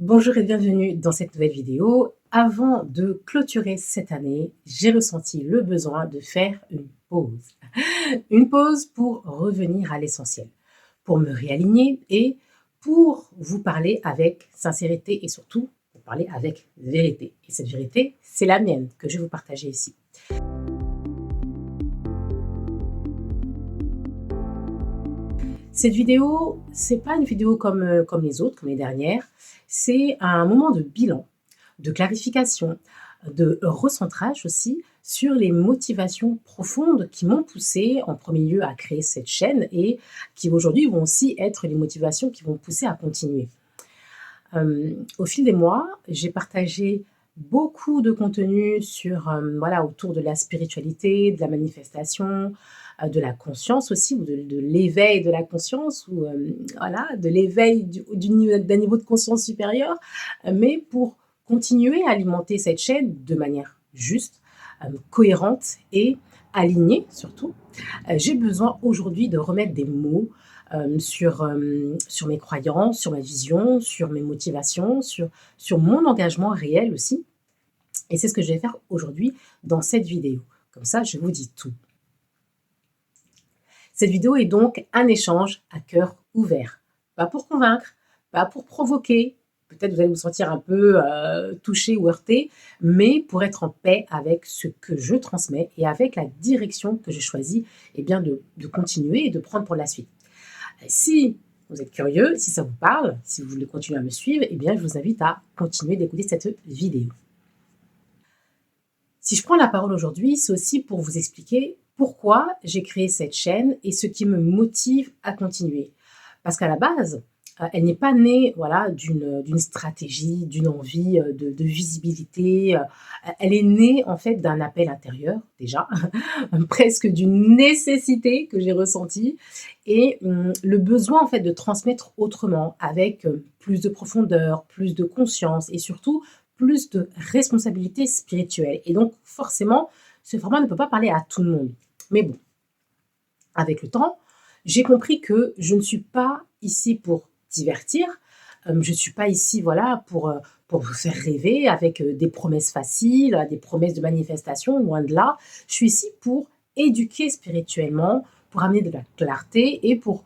Bonjour et bienvenue dans cette nouvelle vidéo. Avant de clôturer cette année, j'ai ressenti le besoin de faire une pause. Une pause pour revenir à l'essentiel, pour me réaligner et pour vous parler avec sincérité et surtout pour parler avec vérité. Et cette vérité, c'est la mienne que je vais vous partager ici. Cette vidéo, c'est pas une vidéo comme les autres, comme les dernières. C'est un moment de bilan, de clarification, de recentrage aussi sur les motivations profondes qui m'ont poussée en premier lieu à créer cette chaîne et qui aujourd'hui vont aussi être les motivations qui vont me pousser à continuer. Au fil des mois, j'ai partagé beaucoup de contenu sur, voilà, autour de la spiritualité, de la manifestation, de la conscience aussi ou de l'éveil de la conscience ou, voilà, de l'éveil d'un niveau de conscience supérieur, mais pour continuer à alimenter cette chaîne de manière juste, cohérente et alignée surtout, j'ai besoin aujourd'hui de remettre des mots sur mes croyances, sur ma vision, sur mes motivations, sur mon engagement réel aussi. Et c'est ce que je vais faire aujourd'hui dans cette vidéo. Comme ça, je vous dis tout. Cette vidéo est donc un échange à cœur ouvert. Pas pour convaincre, pas pour provoquer. Peut-être vous allez vous sentir un peu touché ou heurté, mais pour être en paix avec ce que je transmets et avec la direction que j'ai choisi eh bien de continuer et de prendre pour la suite. Si vous êtes curieux, si ça vous parle, si vous voulez continuer à me suivre, eh bien, je vous invite à continuer d'écouter cette vidéo. Si je prends la parole aujourd'hui, c'est aussi pour vous expliquer pourquoi j'ai créé cette chaîne et ce qui me motive à continuer. Parce qu'à la base, elle n'est pas née voilà, d'une stratégie, d'une envie de visibilité. Elle est née en fait d'un appel intérieur déjà, presque d'une nécessité que j'ai ressentie et le besoin en fait de transmettre autrement avec plus de profondeur, plus de conscience et surtout plus de responsabilité spirituelle. Et donc forcément, ce format ne peut pas parler à tout le monde. Mais bon, avec le temps, j'ai compris que je ne suis pas ici pour divertir, je ne suis pas ici voilà, pour vous faire rêver avec des promesses faciles, des promesses de manifestation, loin de là. Je suis ici pour éduquer spirituellement, pour amener de la clarté et pour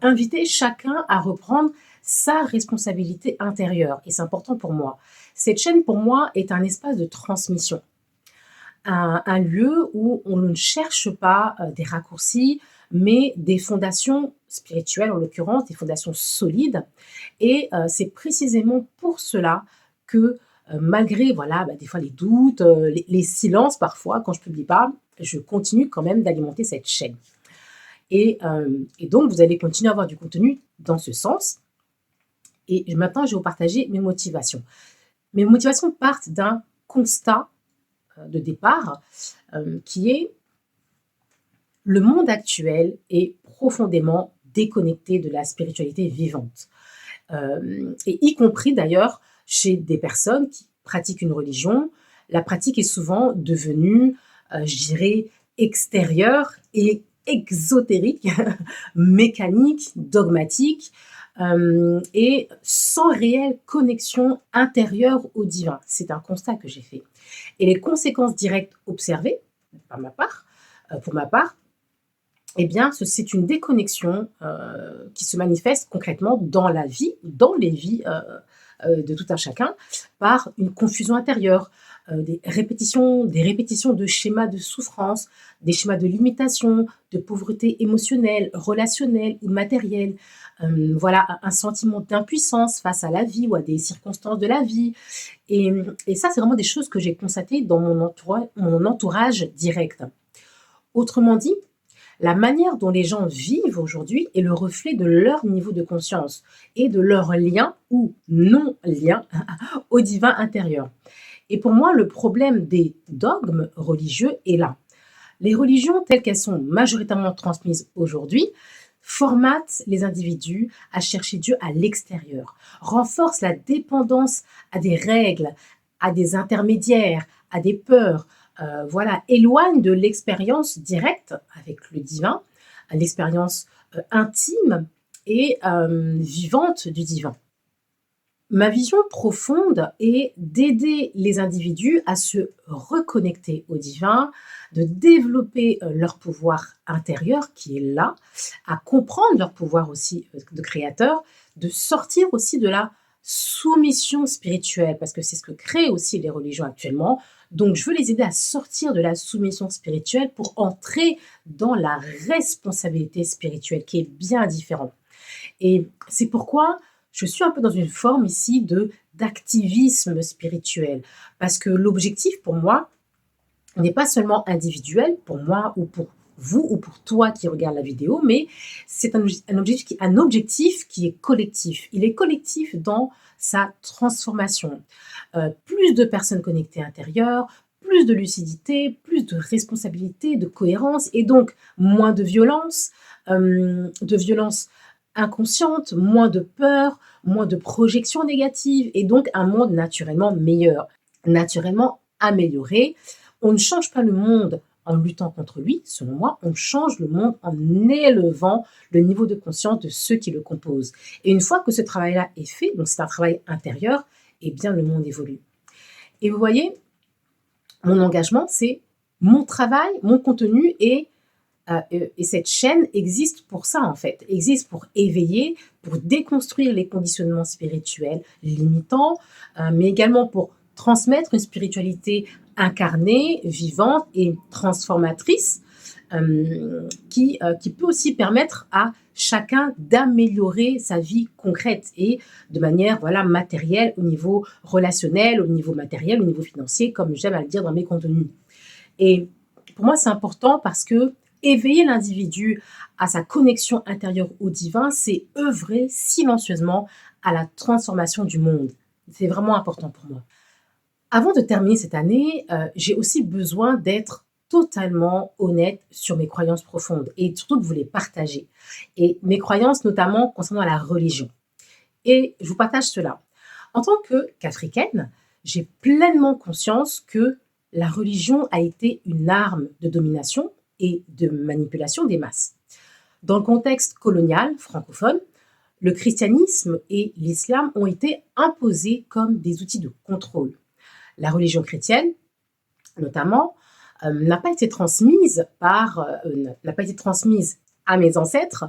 inviter chacun à reprendre sa responsabilité intérieure. Et c'est important pour moi. Cette chaîne, pour moi, est un espace de transmission. Un lieu où on ne cherche pas des raccourcis, mais des fondations spirituelles, en l'occurrence, des fondations solides. Et c'est précisément pour cela que, malgré, voilà, des fois les doutes, les silences parfois, quand je ne publie pas, je continue quand même d'alimenter cette chaîne. Et donc, vous allez continuer à avoir du contenu dans ce sens. Et maintenant, je vais vous partager mes motivations. Mes motivations partent d'un constat de départ qui est le monde actuel est profondément déconnecté de la spiritualité vivante. Et y compris d'ailleurs chez des personnes qui pratiquent une religion, la pratique est souvent devenue, je dirais, extérieure et exotérique, mécanique, dogmatique, et sans réelle connexion intérieure au divin. C'est un constat que j'ai fait. Et les conséquences directes observées, pour ma part, eh bien, c'est une déconnexion qui se manifeste concrètement dans la vie, dans les vies de tout un chacun, par une confusion intérieure, des répétitions de schémas de souffrance, des schémas de limitation, de pauvreté émotionnelle, relationnelle ou matérielle. Voilà, un sentiment d'impuissance face à la vie ou à des circonstances de la vie. Et ça, c'est vraiment des choses que j'ai constatées dans mon entourage direct. Autrement dit, la manière dont les gens vivent aujourd'hui est le reflet de leur niveau de conscience et de leur lien ou non-lien au divin intérieur. Et pour moi, le problème des dogmes religieux est là. Les religions telles qu'elles sont majoritairement transmises aujourd'hui formatent les individus à chercher Dieu à l'extérieur, renforcent la dépendance à des règles, à des intermédiaires, à des peurs, voilà, éloigne de l'expérience directe avec le divin, l'expérience intime et vivante du divin. Ma vision profonde est d'aider les individus à se reconnecter au divin, de développer leur pouvoir intérieur qui est là, à comprendre leur pouvoir aussi de créateur, de sortir aussi de la soumission spirituelle, parce que c'est ce que créent aussi les religions actuellement. Donc, je veux les aider à sortir de la soumission spirituelle pour entrer dans la responsabilité spirituelle, qui est bien différente. Et c'est pourquoi je suis un peu dans une forme ici de d'activisme spirituel. Parce que l'objectif pour moi n'est pas seulement individuel, pour moi ou pour vous ou pour toi qui regarde la vidéo, mais c'est un objectif qui est collectif. Il est collectif dans sa transformation. Plus de personnes connectées intérieures, plus de lucidité, plus de responsabilité, de cohérence et donc moins de violence inconsciente, moins de peur, moins de projections négatives et donc un monde naturellement meilleur, naturellement amélioré. On ne change pas le monde en luttant contre lui, selon moi, on change le monde en élevant le niveau de conscience de ceux qui le composent. Et une fois que ce travail-là est fait, donc c'est un travail intérieur, eh bien le monde évolue. Et vous voyez, mon engagement, c'est mon travail, mon contenu et cette chaîne existe pour ça en fait, existe pour éveiller, pour déconstruire les conditionnements spirituels limitants, mais également pour transmettre une spiritualité incarnée, vivante et transformatrice, qui peut aussi permettre à chacun d'améliorer sa vie concrète et de manière voilà, matérielle au niveau relationnel, au niveau matériel, au niveau financier, comme j'aime à le dire dans mes contenus. Et pour moi, c'est important parce que éveiller l'individu à sa connexion intérieure au divin, c'est œuvrer silencieusement à la transformation du monde. C'est vraiment important pour moi. Avant de terminer cette année, j'ai aussi besoin d'être totalement honnête sur mes croyances profondes et surtout de vous les partager. Et mes croyances notamment concernant la religion. Et je vous partage cela. En tant qu'Africaine, j'ai pleinement conscience que la religion a été une arme de domination et de manipulation des masses. Dans le contexte colonial francophone, le christianisme et l'islam ont été imposés comme des outils de contrôle. La religion chrétienne, notamment, n'a pas été transmise à mes ancêtres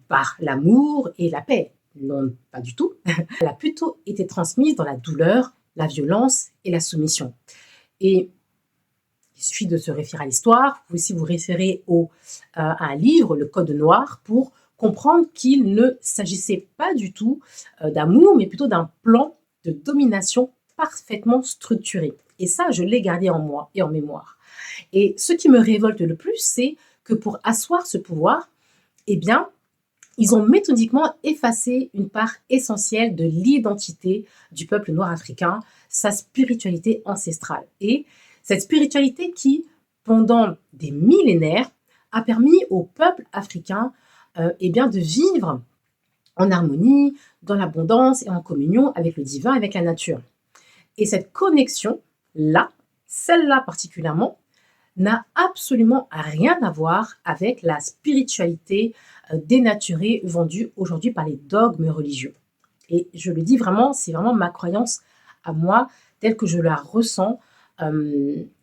par l'amour et la paix. Non, pas du tout. Elle a plutôt été transmise dans la douleur, la violence et la soumission. Et il suffit de se référer à l'histoire, vous pouvez aussi vous référer à un livre, Le Code Noir, pour comprendre qu'il ne s'agissait pas du tout d'amour, mais plutôt d'un plan de domination parfaitement structuré. Et ça, je l'ai gardé en moi et en mémoire. Et ce qui me révolte le plus, c'est que pour asseoir ce pouvoir, eh bien, ils ont méthodiquement effacé une part essentielle de l'identité du peuple noir africain, sa spiritualité ancestrale. Et cette spiritualité qui, pendant des millénaires, a permis au peuple africain eh bien, de vivre en harmonie, dans l'abondance et en communion avec le divin, avec la nature. Et cette connexion-là, celle-là particulièrement, n'a absolument rien à voir avec la spiritualité dénaturée vendue aujourd'hui par les dogmes religieux. Et je le dis vraiment, c'est vraiment ma croyance à moi, telle que je la ressens.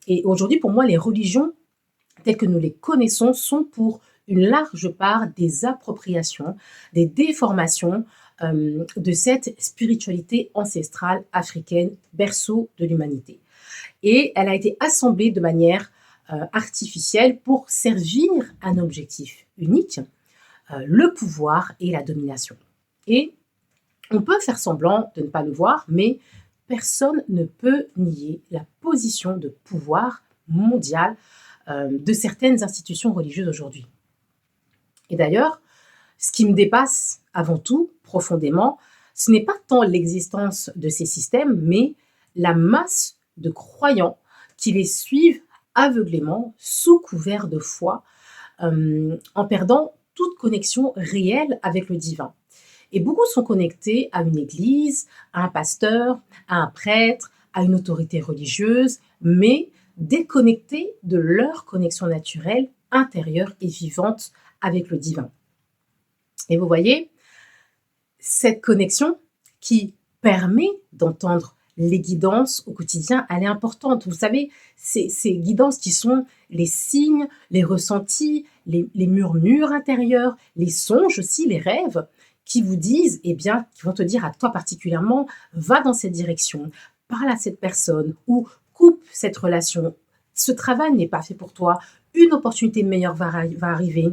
Et aujourd'hui, pour moi, les religions telles que nous les connaissons sont pour une large part des appropriations, des déformations de cette spiritualité ancestrale africaine, berceau de l'humanité. Et elle a été assemblée de manière artificielle pour servir un objectif unique, le pouvoir et la domination. Et on peut faire semblant de ne pas le voir, mais personne ne peut nier la position de pouvoir mondial de certaines institutions religieuses aujourd'hui. Et d'ailleurs, ce qui me dépasse avant tout, profondément, ce n'est pas tant l'existence de ces systèmes, mais la masse de croyants qui les suivent aveuglément, sous couvert de foi, en perdant toute connexion réelle avec le divin. Et beaucoup sont connectés à une église, à un pasteur, à un prêtre, à une autorité religieuse, mais déconnectés de leur connexion naturelle, intérieure et vivante avec le divin. Et vous voyez, cette connexion qui permet d'entendre les guidances au quotidien, elle est importante. Vous savez, ces guidances qui sont les signes, les ressentis, les murmures intérieurs, les songes aussi, les rêves, qui vous disent, eh bien, qui vont te dire à toi particulièrement, va dans cette direction, parle à cette personne ou coupe cette relation. Ce travail n'est pas fait pour toi, une opportunité meilleure va arriver.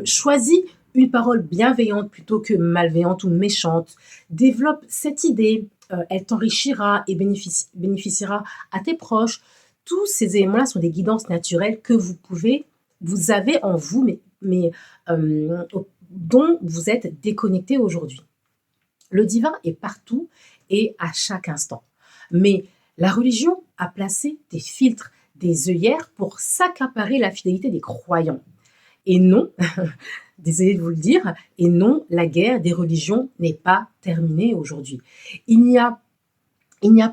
Choisis une parole bienveillante plutôt que malveillante ou méchante. Développe cette idée, elle t'enrichira et bénéficiera à tes proches. Tous ces éléments-là sont des guidances naturelles que vous avez en vous, mais dont vous êtes déconnecté aujourd'hui. Le divin est partout et à chaque instant. Mais la religion a placé des filtres, des œillères pour s'accaparer la fidélité des croyants. Et non, désolé de vous le dire, et non, la guerre des religions n'est pas terminée aujourd'hui. Il n'y a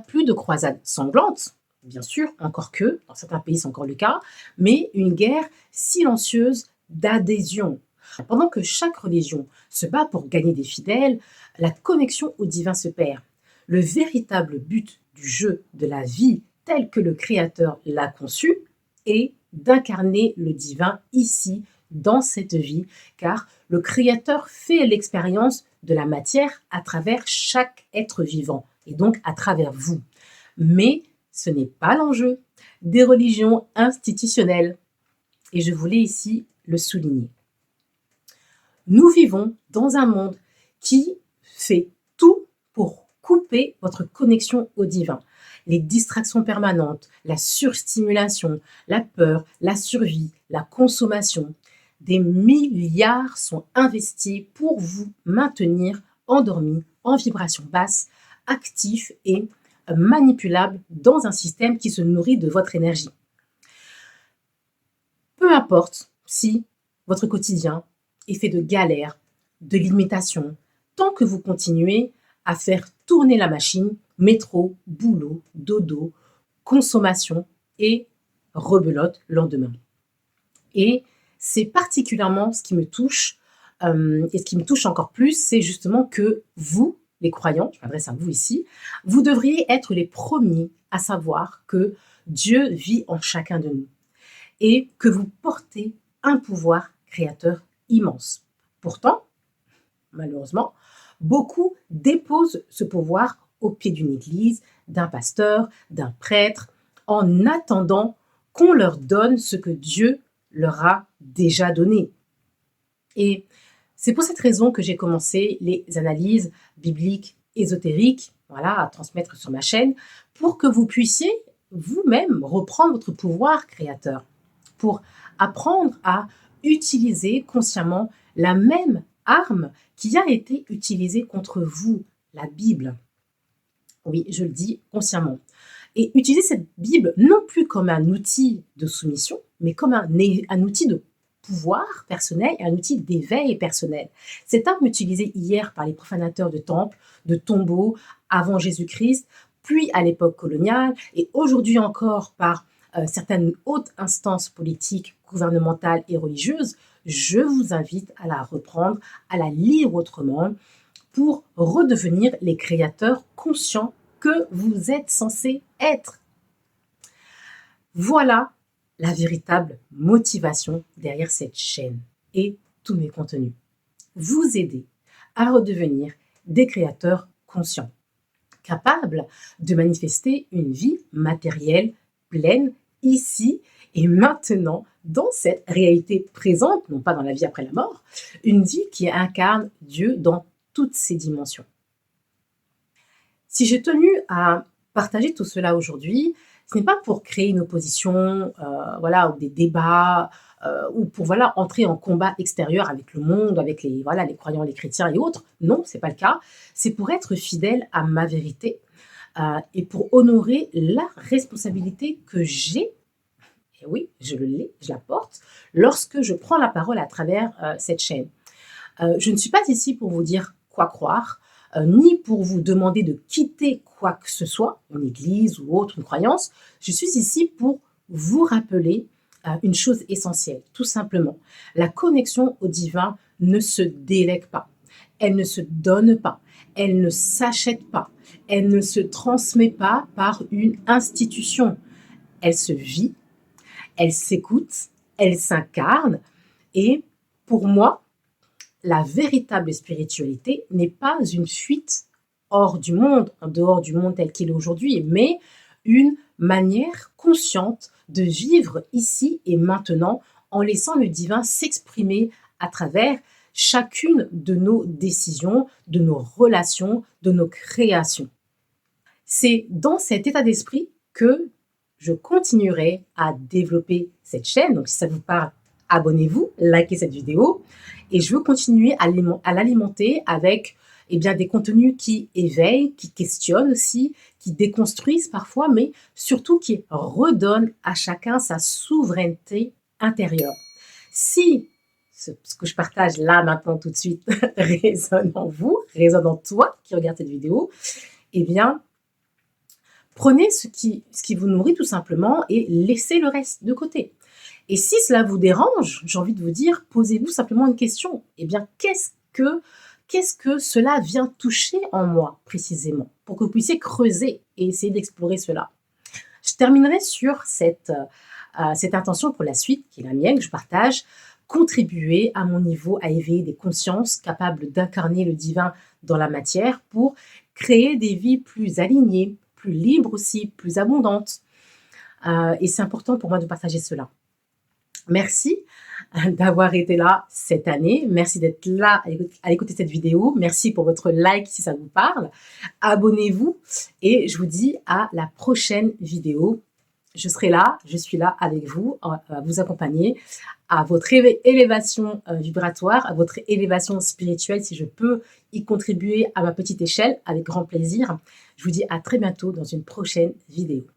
plus de croisades sanglantes, bien sûr, encore que, dans certains pays c'est encore le cas, mais une guerre silencieuse d'adhésion. Pendant que chaque religion se bat pour gagner des fidèles, la connexion au divin se perd. Le véritable but du jeu de la vie tel que le Créateur l'a conçu est d'incarner le divin ici, dans cette vie, car le Créateur fait l'expérience de la matière à travers chaque être vivant, et donc à travers vous. Mais ce n'est pas l'enjeu des religions institutionnelles, et je voulais ici le souligner. Nous vivons dans un monde qui fait tout pour couper votre connexion au divin. Les distractions permanentes, la surstimulation, la peur, la survie, la consommation. Des milliards sont investis pour vous maintenir endormi, en vibration basse, actif et manipulable dans un système qui se nourrit de votre énergie. Peu importe si votre quotidien est fait de galères, de limitations, tant que vous continuez à faire tourner la machine, métro, boulot, dodo, consommation et rebelote lendemain. Et c'est particulièrement ce qui me touche, et ce qui me touche encore plus, c'est justement que vous, les croyants, je m'adresse à vous ici, vous devriez être les premiers à savoir que Dieu vit en chacun de nous et que vous portez un pouvoir créateur immense. Pourtant, malheureusement, beaucoup déposent ce pouvoir au pied d'une église, d'un pasteur, d'un prêtre, en attendant qu'on leur donne ce que Dieu leur a déjà donné. Et c'est pour cette raison que j'ai commencé les analyses bibliques ésotériques, voilà, à transmettre sur ma chaîne, pour que vous puissiez vous-même reprendre votre pouvoir créateur, pour apprendre à utiliser consciemment la même arme qui a été utilisée contre vous, la Bible. Oui, je le dis consciemment. Et utiliser cette Bible non plus comme un outil de soumission, mais comme un outil de pouvoir personnel et un outil d'éveil personnel. Cette arme utilisée hier par les profanateurs de temples, de tombeaux, avant Jésus-Christ, puis à l'époque coloniale, et aujourd'hui encore par certaines hautes instances politiques, gouvernementales et religieuses, je vous invite à la reprendre, à la lire autrement, pour redevenir les créateurs conscients que vous êtes censés être. Voilà la véritable motivation derrière cette chaîne et tous mes contenus. Vous aider à redevenir des créateurs conscients, capables de manifester une vie matérielle pleine ici et maintenant dans cette réalité présente, non pas dans la vie après la mort, une vie qui incarne Dieu dans toutes ses dimensions. Si j'ai tenu à partager tout cela aujourd'hui, ce n'est pas pour créer une opposition, ou des débats, ou pour entrer en combat extérieur avec le monde, avec les croyants, les chrétiens et autres. Non, c'est pas le cas. C'est pour être fidèle à ma vérité et pour honorer la responsabilité que j'ai. Et oui, je la porte lorsque je prends la parole à travers cette chaîne. Je ne suis pas ici pour vous dire quoi croire, ni pour vous demander de quitter quoi que ce soit, une église ou autre, une croyance. Je suis ici pour vous rappeler une chose essentielle, tout simplement. La connexion au divin ne se délègue pas, elle ne se donne pas, elle ne s'achète pas, elle ne se transmet pas par une institution. Elle se vit, elle s'écoute, elle s'incarne et pour moi, la véritable spiritualité n'est pas une fuite hors du monde, en dehors du monde tel qu'il est aujourd'hui, mais une manière consciente de vivre ici et maintenant en laissant le divin s'exprimer à travers chacune de nos décisions, de nos relations, de nos créations. C'est dans cet état d'esprit que je continuerai à développer cette chaîne. Donc si ça vous parle, abonnez-vous, likez cette vidéo et je veux continuer à l'alimenter avec des contenus qui éveillent, qui questionnent aussi, qui déconstruisent parfois, mais surtout qui redonnent à chacun sa souveraineté intérieure. Si ce que je partage là, maintenant, tout de suite, résonne en vous, résonne en toi qui regarde cette vidéo, eh bien, prenez ce qui vous nourrit tout simplement et laissez le reste de côté. Et si cela vous dérange, j'ai envie de vous dire, posez-vous simplement une question. Eh bien, qu'est-ce que cela vient toucher en moi précisément pour que vous puissiez creuser et essayer d'explorer cela. Je terminerai sur cette intention pour la suite, qui est la mienne, que je partage, contribuer à mon niveau à éveiller des consciences capables d'incarner le divin dans la matière pour créer des vies plus alignées, plus libres aussi, plus abondantes. Et c'est important pour moi de partager cela. Merci d'avoir été là cette année. Merci d'être là à écouter cette vidéo. Merci pour votre like si ça vous parle. Abonnez-vous et je vous dis à la prochaine vidéo. Je serai là, je suis là avec vous, à vous accompagner à votre élévation vibratoire, à votre élévation spirituelle. Si je peux y contribuer à ma petite échelle, avec grand plaisir. Je vous dis à très bientôt dans une prochaine vidéo.